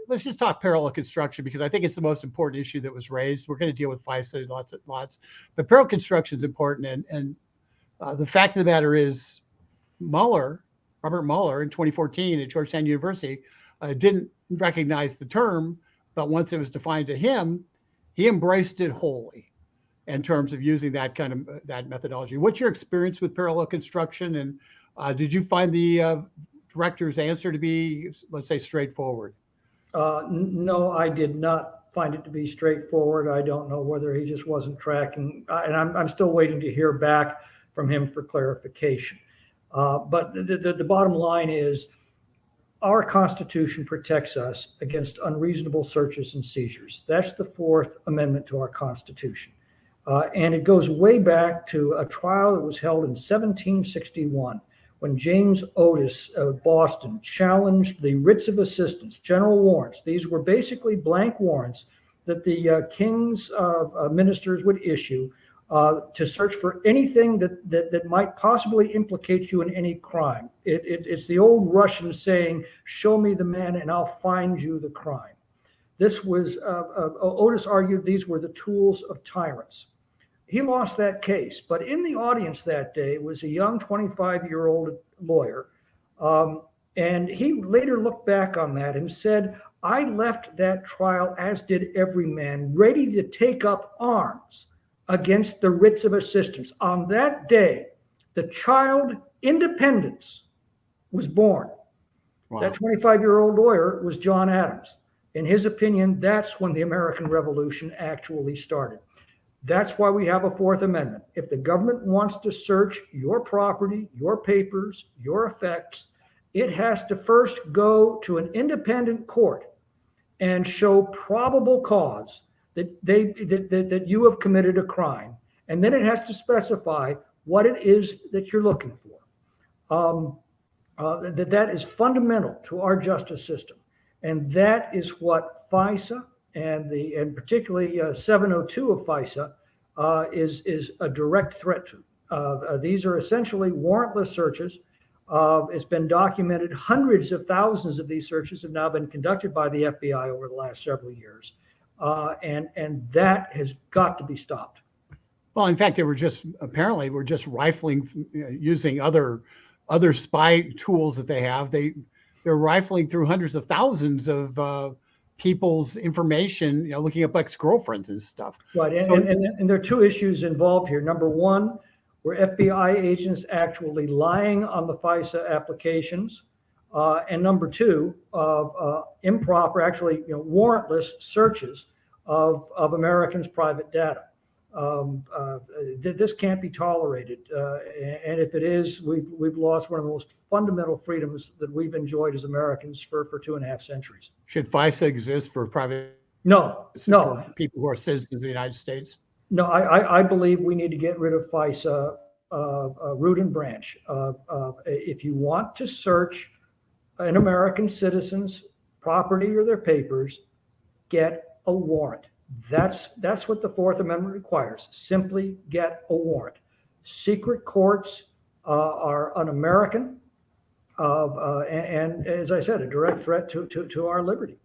let's just talk parallel construction because I think it's the most important issue that was raised. We're going to deal with FISA lots, but parallel construction is important. And the fact of the matter is, Robert Mueller, in 2014 at Georgetown University, didn't recognize the term, but once it was defined to him, he embraced it wholly in terms of using that kind of that methodology. What's your experience with parallel construction, and did you find the director's answer to be, let's say, straightforward? No, I did not find it to be straightforward. I don't know whether he just wasn't tracking, and I'm still waiting to hear back from him for clarification. But the bottom line is our Constitution protects us against unreasonable searches and seizures. That's the Fourth Amendment to our Constitution. And it goes way back to a trial that was held in 1761 when James Otis of Boston challenged the writs of assistance, general warrants. These were basically blank warrants that the king's ministers would issue to search for anything that might possibly implicate you in any crime. It's the old Russian saying, "Show me the man and I'll find you the crime." This was, Otis argued these were the tools of tyrants. He lost that case, but in the audience that day was a young 25-year-old lawyer, and he later looked back on that and said, "I left that trial, as did every man, ready to take up arms against the writs of assistance." On that day, the child independence was born. Wow. That 25-year-old lawyer was John Adams. In his opinion, that's when the American Revolution actually started. That's why we have a Fourth Amendment. If the government wants to search your property, your papers, your effects, it has to first go to an independent court and show probable cause that you have committed a crime. And then it has to specify what it is that you're looking for. That is fundamental to our justice system. And that is what FISA and particularly 702 of FISA is a direct threat to. These are essentially warrantless searches. It's been documented. Hundreds of thousands of these searches have now been conducted by the FBI over the last several years. And that has got to be stopped. Well, in fact, we're just rifling using other spy tools that they have. They're rifling through hundreds of thousands of people's information, looking up ex-girlfriends and stuff. Right, and there are two issues involved here. Number one, were FBI agents actually lying on the FISA applications? And number two, improper, actually warrantless searches of Americans' private data. This can't be tolerated, and if it is, we've lost one of the most fundamental freedoms that we've enjoyed as Americans for 2.5 centuries. Should FISA exist for private? No. For people who are citizens of the United States? No, I believe we need to get rid of FISA, root and branch. If you want to search an American citizen's property or their papers, get a warrant. That's what the Fourth Amendment requires. Simply get a warrant. Secret courts are un-American, and as I said, a direct threat to our liberty.